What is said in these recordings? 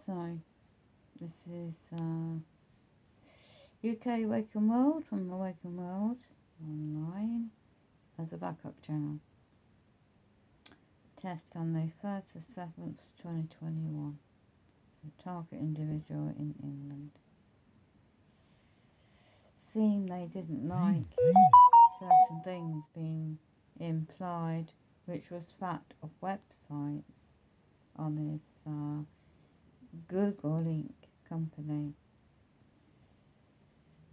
So, this is UK Awaken World from Awaken World Online as a backup channel. Test on the 1st of 7th, 2021. So, target individual in England. Seeing they didn't like certain things being implied, which was fact of websites on this Google link company.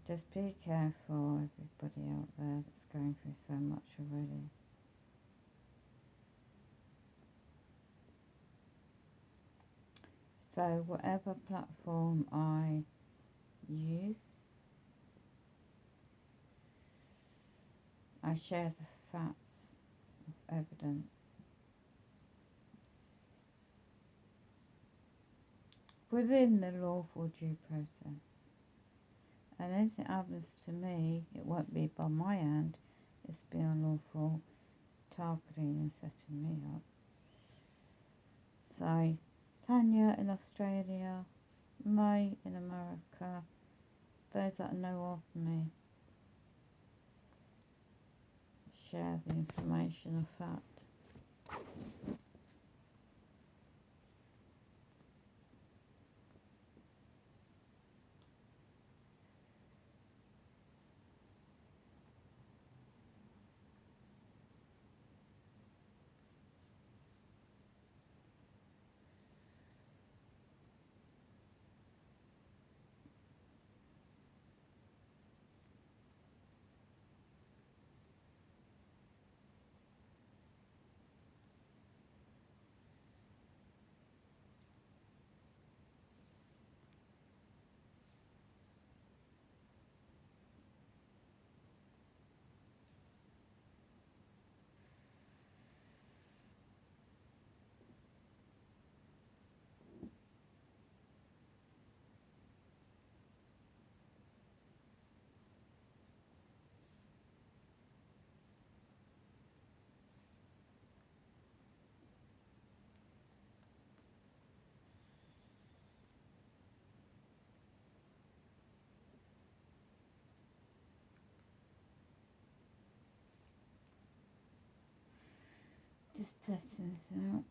Just be careful, everybody out there that's going through so much already. So whatever platform I use, I share the facts of evidence within the lawful due process. And anything happens to me, it won't be by my hand, it's be unlawful targeting and setting me up. So, Tanya in Australia, May in America, those that know of me, share the information of fact. Just testing this out.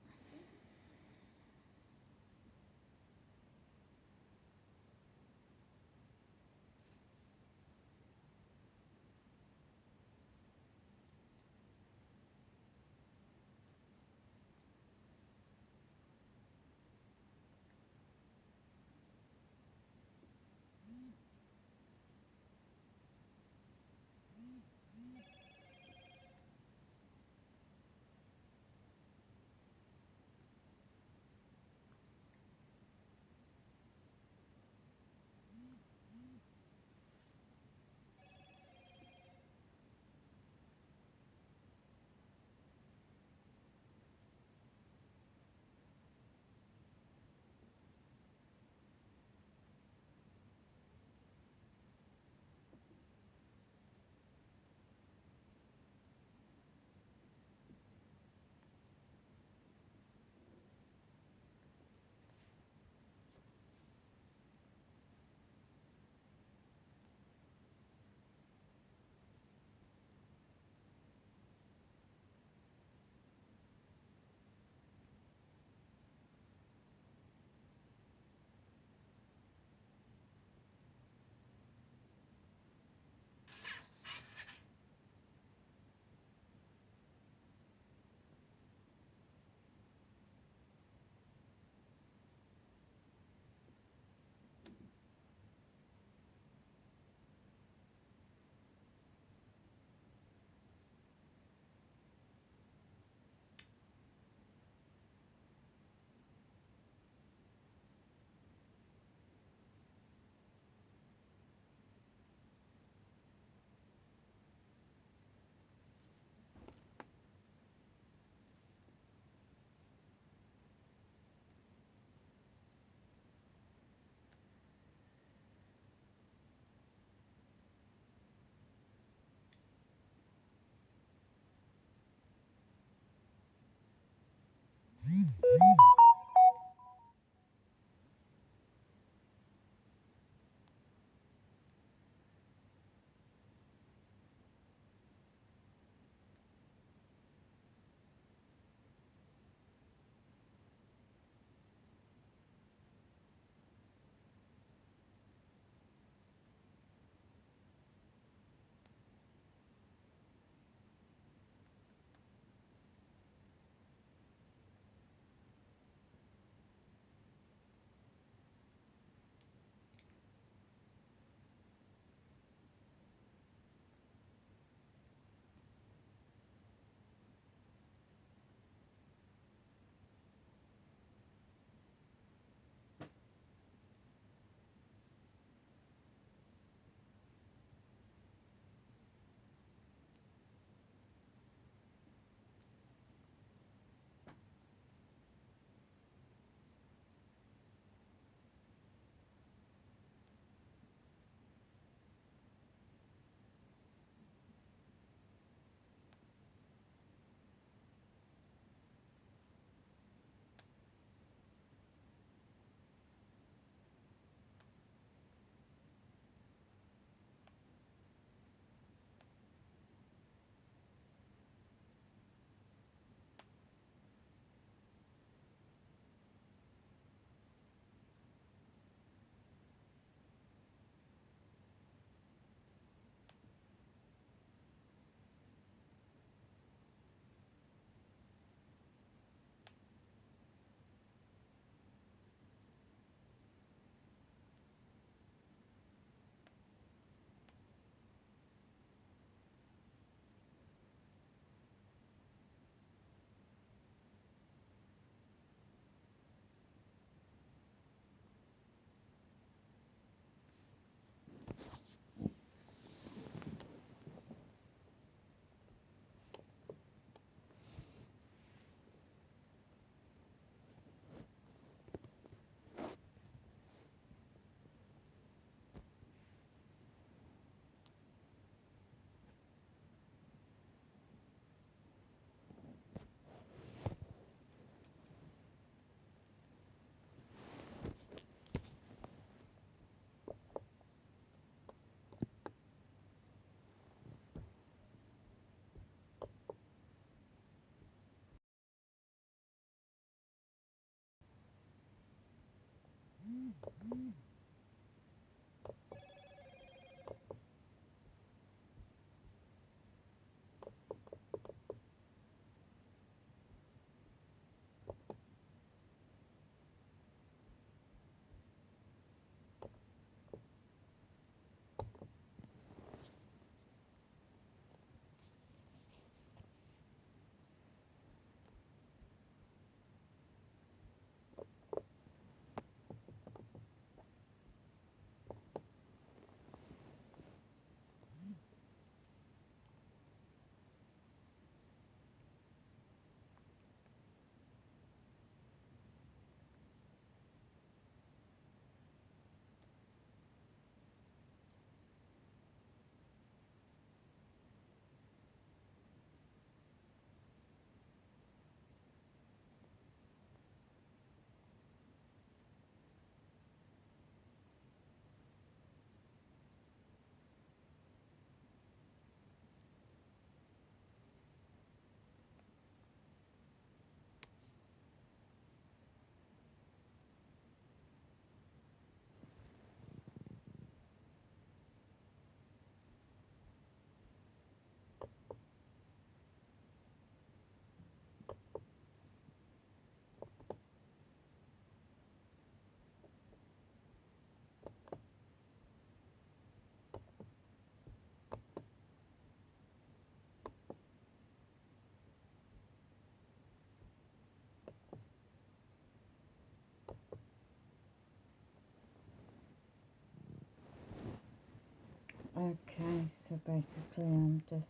Okay, so basically I'm just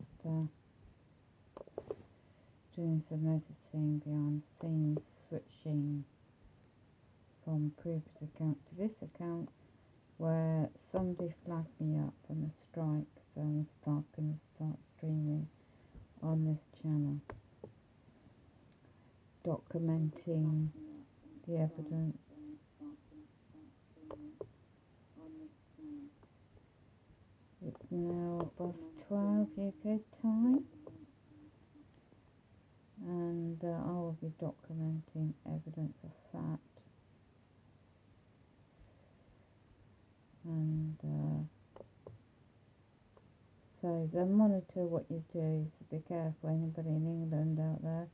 doing some editing behind the scenes, switching from previous account to this account where somebody flagged me up on a strike, so I'm going to start streaming on this channel, documenting the evidence. It's now +12 UK time, and I will be documenting evidence of fact, and so they monitor what you do, so be careful anybody in England out there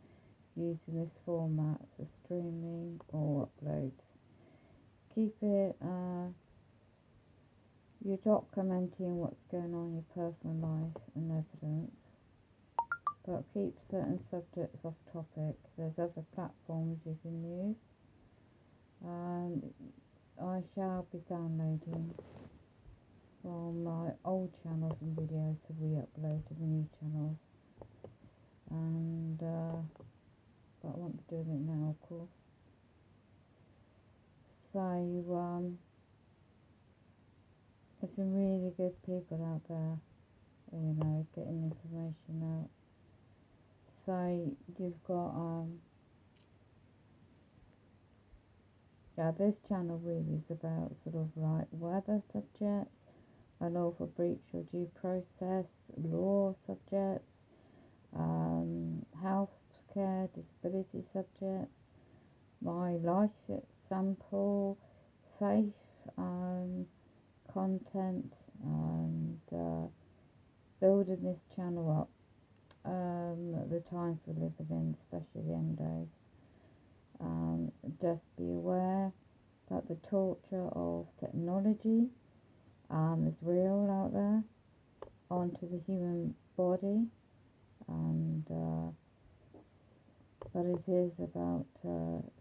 using this format for streaming or uploads. Keep it, you're documenting what's going on in your personal life and evidence, but keep certain subjects off topic. There's other platforms you can use. I shall be downloading from my old channels and videos to re-upload to the new channels, and but I won't be doing it now, of course. So there's some really good people out there, you know, getting information out. So you've got yeah, this channel really is about sort of like weather subjects, unlawful breach or due process, law subjects, health care, disability subjects, my life sample, faith, content, and building this channel up. The times we're living in, especially the end days. Just be aware that the torture of technology is real out there onto the human body, and but it is about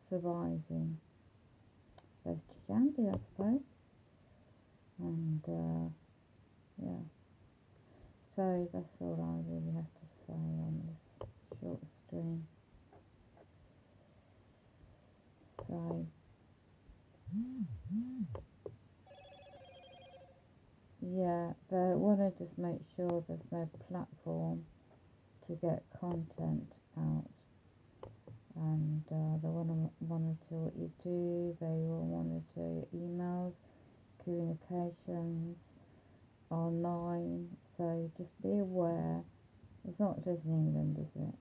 surviving best you can be, I suppose. And yeah, so that's all I really have to say on this short stream. So yeah, they want to just make sure there's no platform to get content out, and they want to monitor what you do. They will monitor emails, communications online, so just be aware. It's not just in England, is it?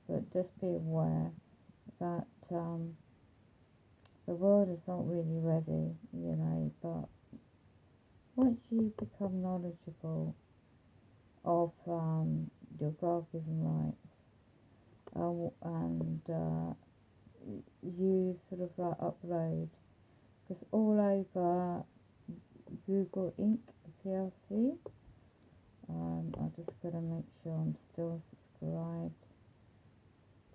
But just be aware that the world is not really ready, but once you become knowledgeable of your God-given rights, and you sort of like upload, because all over Google Inc. PLC, I'm just going to make sure I'm still subscribed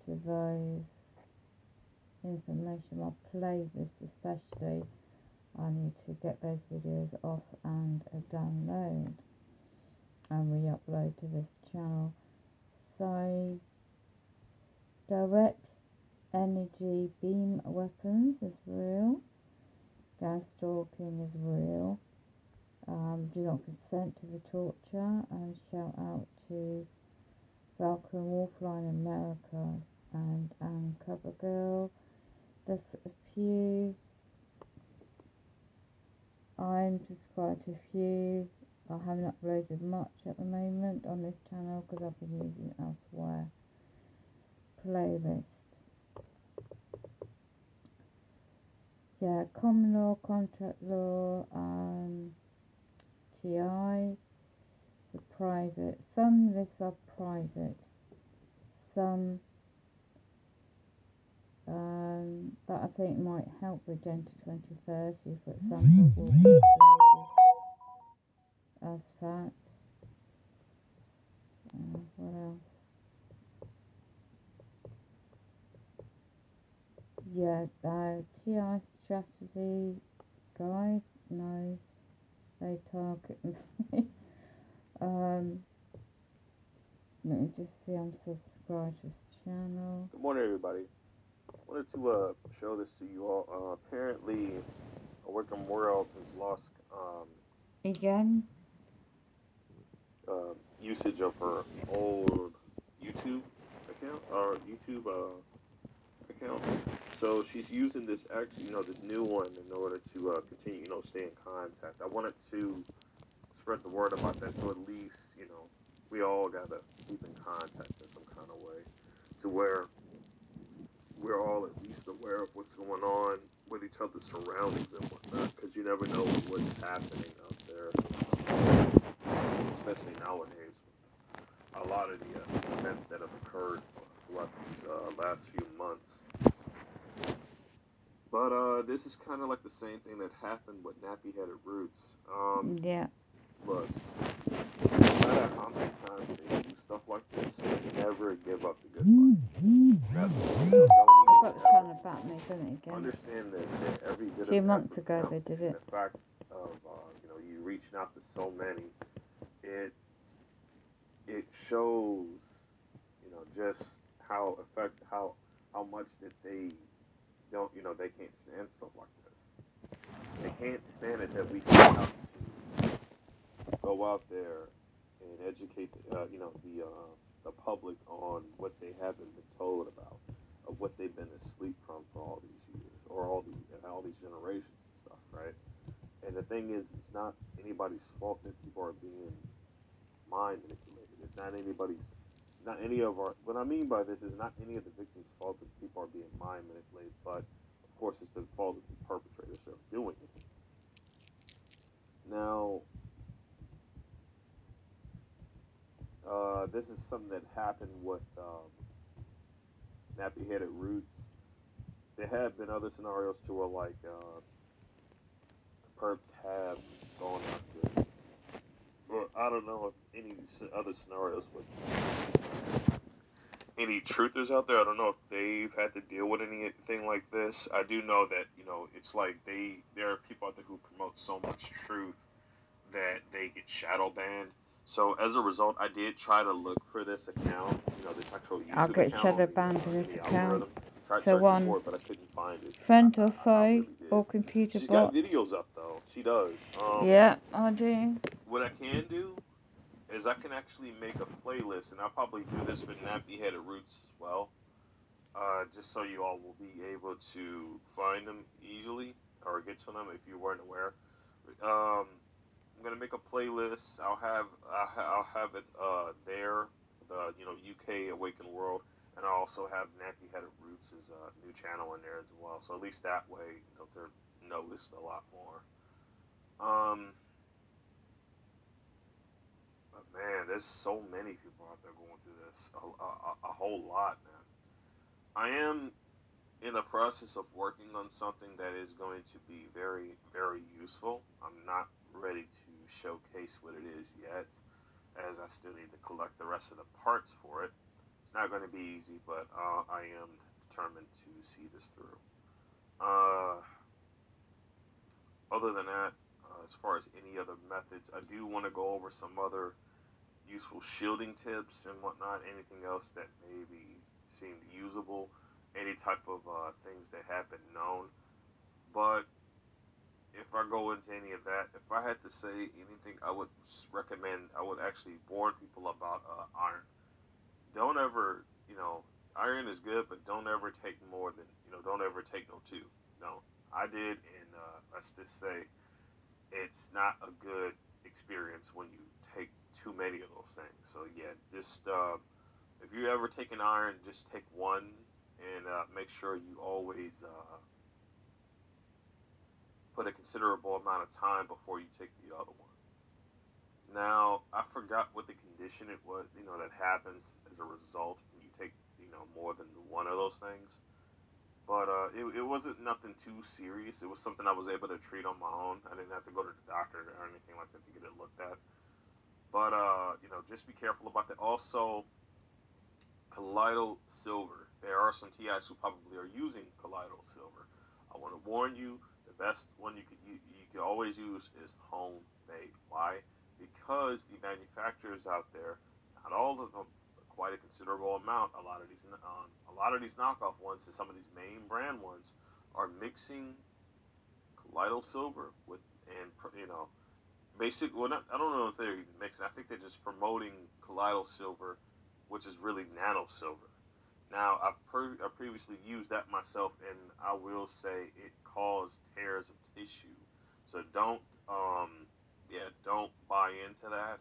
to those information, my playlist especially. I need to get those videos off and download and re-upload to this channel. So direct energy beam weapons is real, gas stalking is real, do not consent to the torture, and shout out to Falcon Wolfline Americas and Cover Girl. There's a few, I'm subscribed to a few. I haven't uploaded much at the moment on this channel because I've been using elsewhere playlist. Yeah, common law, contract law, TI, the private. Some lists are private. Some that I think might help with Agenda 2030, for example, will be uploaded as fact. What else? Yeah, TI strategy guide knows they target me. Let me just see, I'm subscribed to this channel. Good morning, everybody. I wanted to show this to you all. Apparently, Wickham World has lost Again? usage of her old YouTube account or YouTube account. So she's using this this new one in order to continue, stay in contact. I wanted to spread the word about that, so at least we all gotta keep in contact in some kind of way, to where we're all at least aware of what's going on with each other's surroundings and whatnot, because you never know what's happening out there, especially nowadays. A lot of the events that have occurred throughout these last few months. But this is kind of like the same thing that happened with nappy-headed roots. Yeah. Look, no matter how many times they do stuff like this, they never give up the good fight. Got trying to bat me, doesn't it, again? Understand that every bit of 2 months ago they did it. The fact of you reaching out to so many, it shows just how much that they don't they can't stand stuff like this. They can't stand it that we have to go out there and educate the public on what they haven't been told about, of what they've been asleep from for all these years, or all these generations and stuff, right? And the thing is, it's not anybody's fault that people are being mind manipulated. It's not anybody's. It's not any of our. What I mean by this is not any of the victims' fault that people are being mind manipulated, but of course it's the fault of the perpetrators that are doing it. Now, this is something that happened with nappy-headed roots. There have been other scenarios too, where like perps have gone after. Well, I don't know if any other scenarios with any truthers out there. I don't know if they've had to deal with anything like this. I do know that it's like there are people out there who promote so much truth that they get shadow banned. So as a result, I did try to look for this account, this actual YouTube I'll get account shadow banned for this account. Tried So searching for it, but I couldn't find it. Friend or foe really or computer She's bot. got videos up though. She does. Yeah, I do. What I can do is I can actually make a playlist, and I'll probably do this for nappy-headed roots as well, just so you all will be able to find them easily or get to them if you weren't aware. I'm gonna make a playlist. I'll have it there, the UK Awakened World. And I also have Nappy Headed Roots' new channel in there as well. So at least that way, they're noticed a lot more. Um, but man, there's so many people out there going through this. A whole lot, man. I am in the process of working on something that is going to be very, very useful. I'm not ready to showcase what it is yet, as I still need to collect the rest of the parts for it. It's not going to be easy, but I am determined to see this through. Uh, Other than that, as far as any other methods, I do want to go over some other useful shielding tips and whatnot. Anything else that maybe seemed usable, any type of things that have been known. But if I go into any of that, if I had to say anything, I would recommend, I would actually warn people about iron. Don't ever, iron is good, but don't ever take more than, don't ever take no two. No, I did, and let's just say it's not a good experience when you take too many of those things. So yeah, just if you ever take an iron, just take one, and make sure you always put a considerable amount of time before you take the other one. Now, I forgot what the condition it was, that happens as a result when you take, more than one of those things. But it wasn't nothing too serious. It was something I was able to treat on my own. I didn't have to go to the doctor or anything like that to get it looked at. But, just be careful about that. Also, colloidal silver. There are some TIs who probably are using colloidal silver. I want to warn you, the best one you can always use is homemade. Why? Because the manufacturers out there, not all of them, but quite a considerable amount. A lot of these knockoff ones and some of these main brand ones are mixing colloidal silver with and basic. Well, not, I don't know if they're even mixing. I think they're just promoting colloidal silver, which is really nano silver. Now, I previously used that myself, and I will say it caused tears of tissue. So don't buy into that.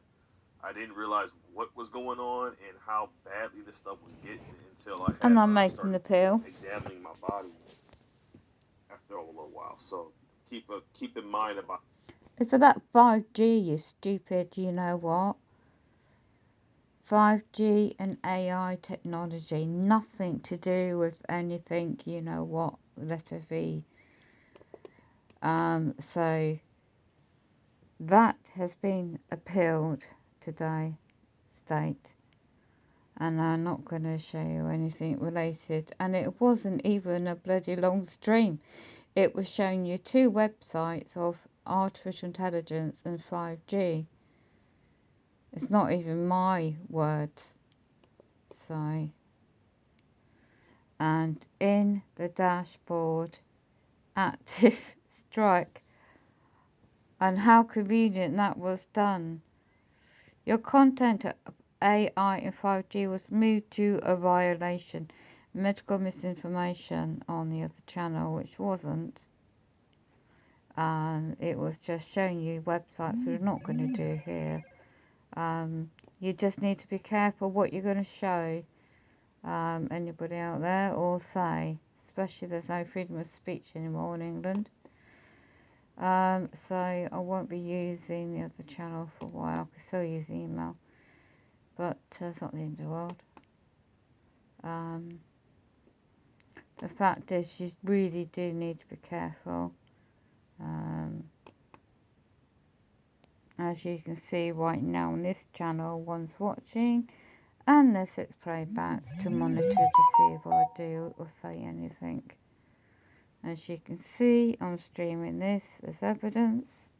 I didn't realize what was going on and how badly this stuff was getting until I I'm had not making started, the pill. examining my body after a little while. So keep in mind about. It's about 5G, you stupid, you know what? 5G and AI technology, nothing to do with anything, you know what, letter V. So that has been appealed today, state. And I'm not going to show you anything related. And it wasn't even a bloody long stream. It was showing you two websites of artificial intelligence and 5G. It's not even my words. So, and in the dashboard, active strike. And how convenient that was done. Your content of AI and 5G was moved to a violation. Medical misinformation on the other channel, which wasn't. It was just showing you websites, which we're not going to do here. You just need to be careful what you're going to show anybody out there or say, especially there's no freedom of speech anymore in England. So I won't be using the other channel for a while. I can still use email, but it's not the end of the world. The fact is, you really do need to be careful. As you can see right now on this channel, one's watching, and there's 6 playbacks to monitor to see if I do or say anything. As you can see, I'm streaming this as evidence,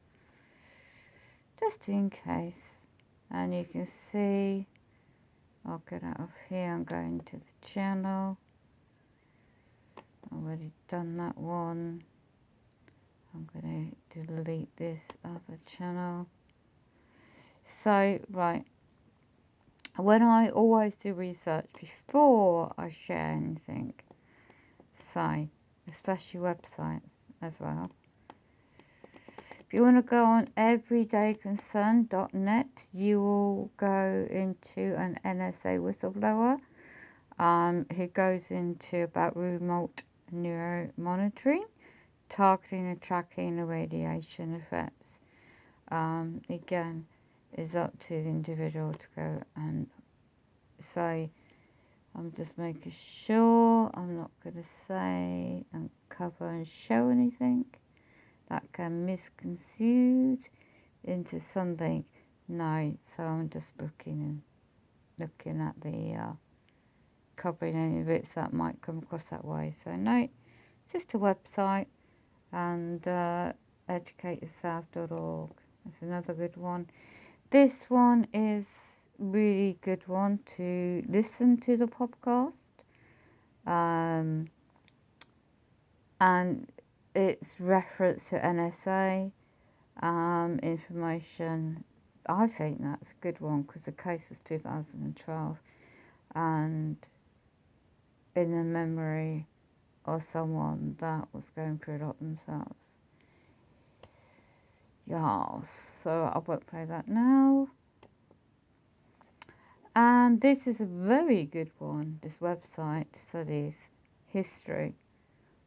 just in case. And you can see, I'll get out of here and go into the channel. Already done that one. I'm going to delete this other channel. So, right. When I always do research before I share anything, so, especially websites as well. If you want to go on everydayconcern.net, you will go into an NSA whistleblower. who goes into about remote neuromonitoring, targeting and tracking the radiation effects. Again, it's up to the individual to go and say, I'm just making sure I'm not going to say and cover and show anything that can misconstrued into something. No, so I'm just looking at the covering any bits that might come across that way. So no, it's just a website, and educateyourself.org. That's another good one. This one is really good one to listen to the podcast, and it's reference to NSA information. I think that's a good one because the case was 2012, and in the memory of someone that was going through a lot themselves. Yeah, so I won't play that now. And this is a very good one. This website studies history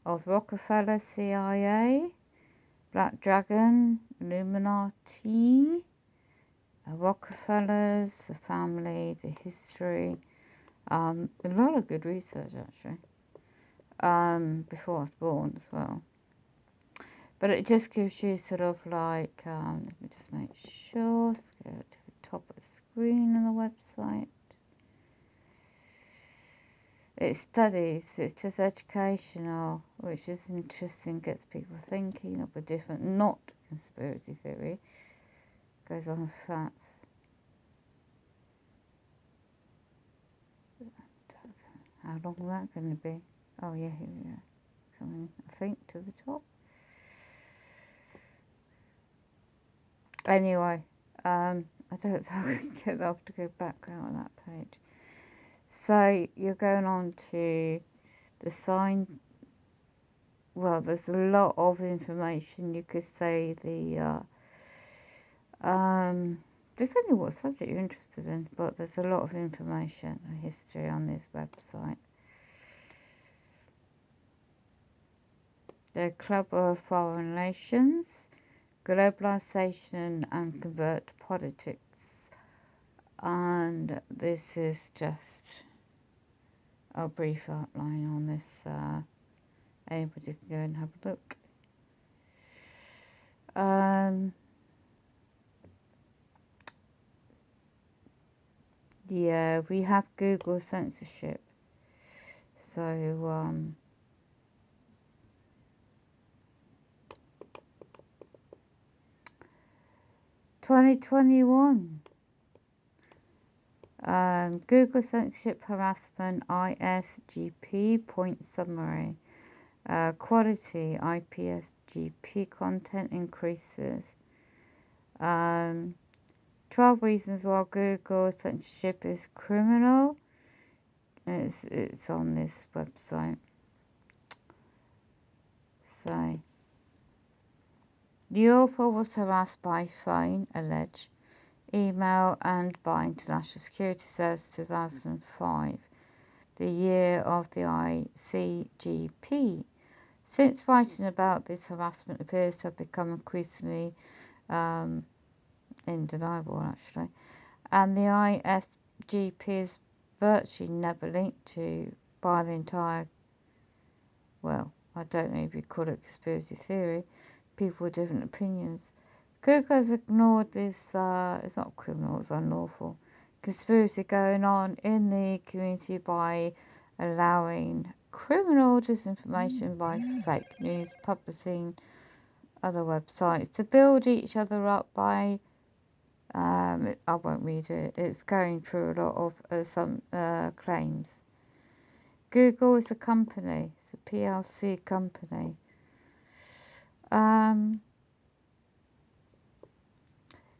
of Rockefeller, CIA, Black Dragon, Illuminati, Rockefellers, the family, the history. A lot of good research actually. Before I was born as well. But it just gives you sort of like, let me just make sure, let's go to the top of the screen on the website. It studies, it's just educational, which is interesting, gets people thinking of a different, not conspiracy theory. Goes on facts. How long is that going to be? Oh yeah, here we are. Coming, I think, to the top. Anyway, I don't know how I can get off to go back out on that page. So you're going on to the sign. Well, there's a lot of information. You could say the depending what subject you're interested in, but there's a lot of information and history on this website. The Club of Foreign Nations, Globalization and Convert Politics. And this is just a brief outline on this. Anybody can go and have a look. Yeah, we have Google censorship. So, 2021. Google censorship harassment ISGP point summary. Quality IPSGP content increases. 12 reasons why Google censorship is criminal. It's on this website. So, the author was harassed by phone, alleged, email and by International Security Service 2005, the year of the ICGP. Since writing about this, harassment appears to have become increasingly undeniable, actually, and the ISGP is virtually never linked to by the entire, well, I don't know if you call it conspiracy theory, people with different opinions. Google has ignored this, it's not criminal, it's unlawful, conspiracy going on in the community by allowing criminal disinformation by fake news, publishing other websites to build each other up by, I won't read it, it's going through a lot of some claims. Google is a company, it's a PLC company.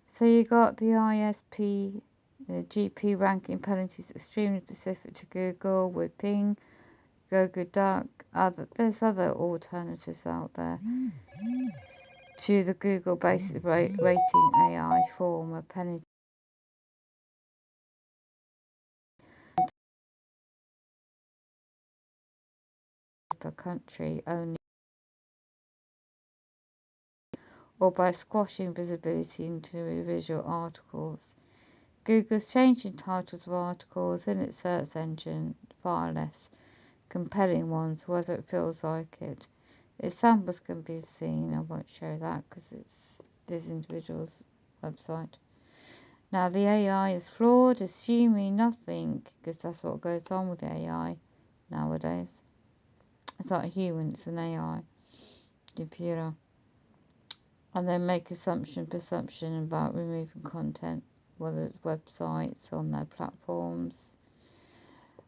So you got the ISP, the GP ranking penalties extremely specific to Google with Bing, Google Duck, there's other alternatives out there to the Google basic rating AI form of penalty. per country only, or by squashing visibility into visual articles. Google's changing titles of articles in its search engine far less compelling ones, whether it feels like it. Examples can be seen. I won't show that because it's this individual's website. Now, the AI is flawed, assuming nothing, because that's what goes on with AI nowadays. It's not a human, it's an AI computer. And they make presumption about removing content, whether it's websites on their platforms,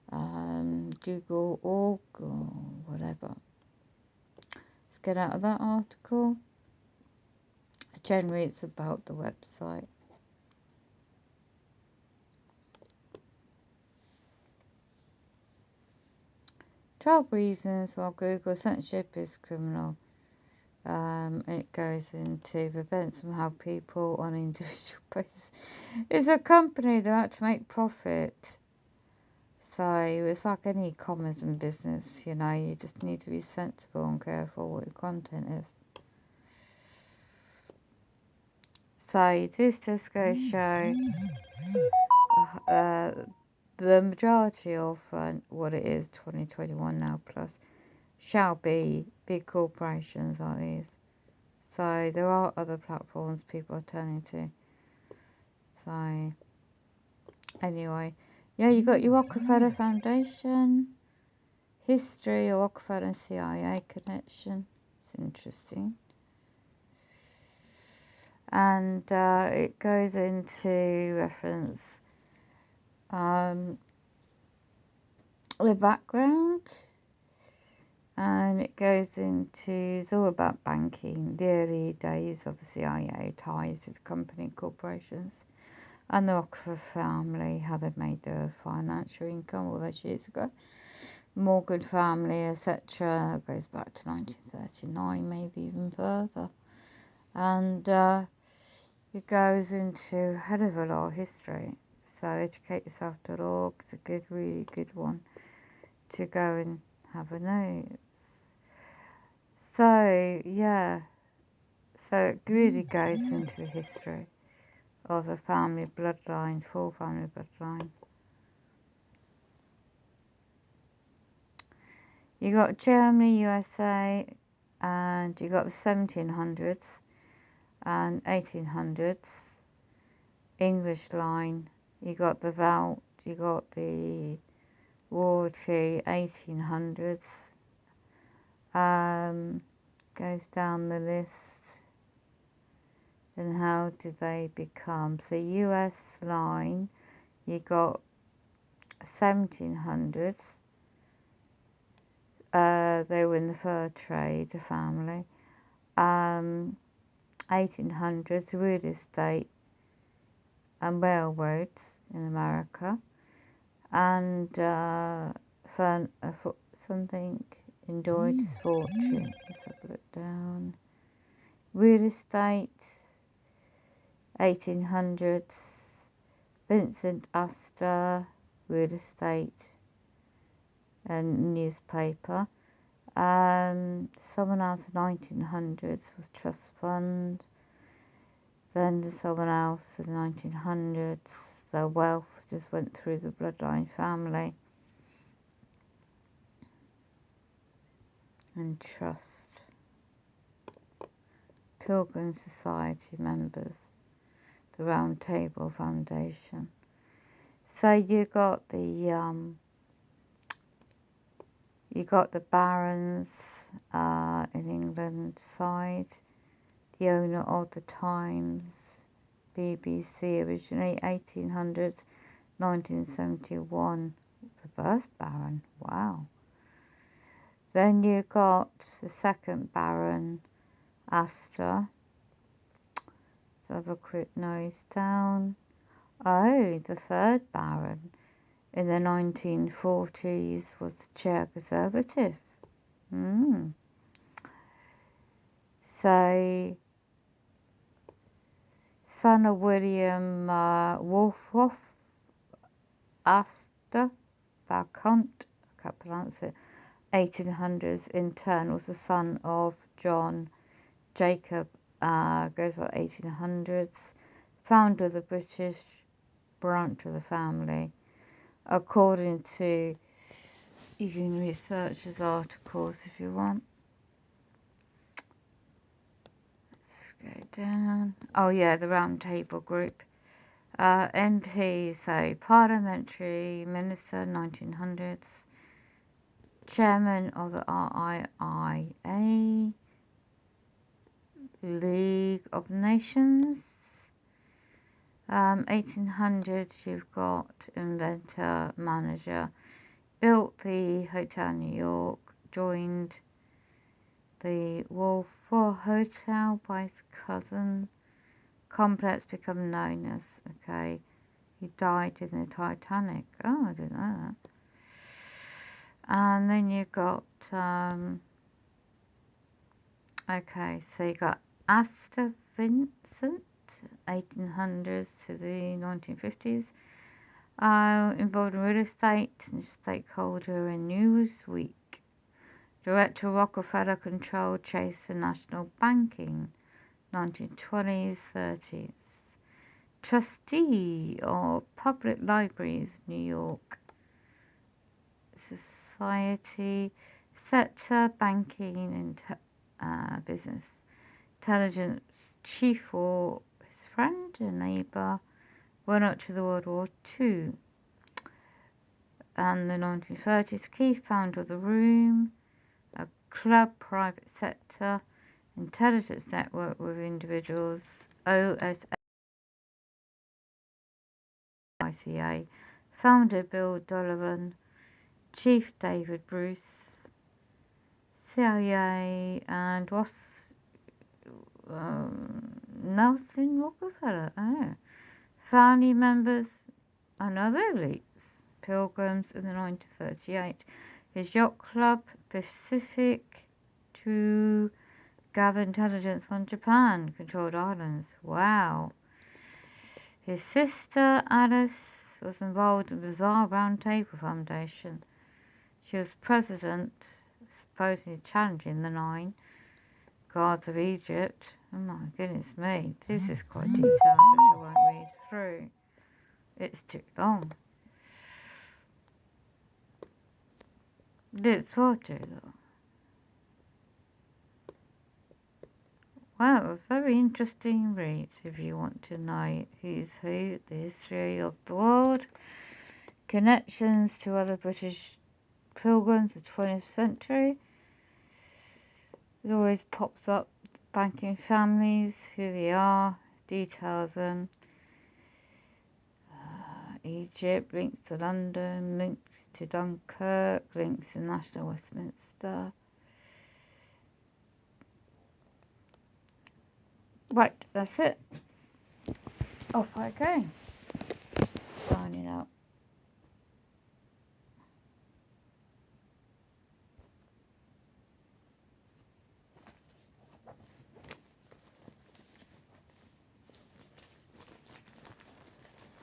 Google or whatever. Let's get out of that article. Generally, it's about the website. 12 reasons why Google censorship is criminal. It goes into prevents from how people on an individual basis. It's a company that out to make profit. So it's like any e-commerce and business, you know, you just need to be sensible and careful what your content is. So this just goes to show the majority of what it is, 2021 now plus, shall be big corporations like these. So there are other platforms people are turning to. So anyway, yeah, you got your Rockefeller Foundation, history of Rockefeller and CIA connection. It's interesting. And it goes into reference the background, and it goes into, it's all about banking, the early days of the CIA, ties to the company corporations, and the Rockefeller family, how they made their financial income all those years ago. Morgan family, etc. goes back to 1939, maybe even further. And it goes into a hell of a lot of history. So educateyourself.org is a good, really good one to go and have a notes. So yeah, so it really goes into the history of the family bloodline, full family bloodline. You got Germany, USA, and you got the 1700s and 1800s. English line, you got the Velt, you got the royalty, 1800s. Goes down the list. Then how did they become? So US line, you got 1700s. They were in the fur trade, the family. 1800s, real estate and railroads in America, and something enjoyed his fortune. Let's have a look down. Real estate, 1800s. Vincent Astor, real estate and newspaper. Someone else, 1900s, was trust fund. Then there's someone else in the 1900s. The wealth just went through the bloodline family. And trust. Pilgrim Society members. The Round Table Foundation. So you got the barons in England side. The owner of the Times, BBC, originally 1800s, 1971, the first Baron, wow. Then you got the second Baron, Astor. Let's have a quick nose down. Oh, the third Baron in the 1940s was the Chair Conservative. So, son of William Wolfhoff Astor, Viscount, I can't pronounce it, 1800s in turn was the son of John Jacob, goes by 1800s, founder of the British branch of the family. According to, you can research his articles if you want. Let's go down. Oh yeah, the Round Table Group. MP, so Parliamentary Minister, 1900s. Chairman of the RIIA, League of Nations. 1800s, you've got inventor, manager, built the Hotel New York, joined the Wolford Hotel by his cousin. Complex become known as, okay, he died in the Titanic. Oh, I didn't know that. And then you got, okay, so you got Astor Vincent, 1800s to the 1950s, involved in real estate and stakeholder in Newsweek. Director Rockefeller controlled Chase and National Banking, 1920s, 30s. Trustee of Public Libraries, New York. Society sector, banking and business. Intelligence chief for his friend and neighbour. Went up to the World War II. And the 1930s, key founder of The Room, a club, private sector, intelligence network with individuals, OSA, ICA, founder Bill Donovan, chief David Bruce, CIA, and Nelson Rockefeller. Oh. Family members and other elites. Pilgrims in the 1938. His yacht club, Pacific, to gather intelligence on Japan controlled islands. Wow. His sister Alice was involved in the Bizarre Round Table Foundation. She was president, supposedly challenging the 9 gods of Egypt. Oh my goodness me, this is quite detailed, which I won't read through. It's too long. It's far too long. Wow, a very interesting read if you want to know who's who, the history of the world, connections to other British pilgrims of the 20th century. It always pops up banking families, who they are, details them. Egypt, links to London, links to Dunkirk, links to National Westminster. Right, that's it. Off I go.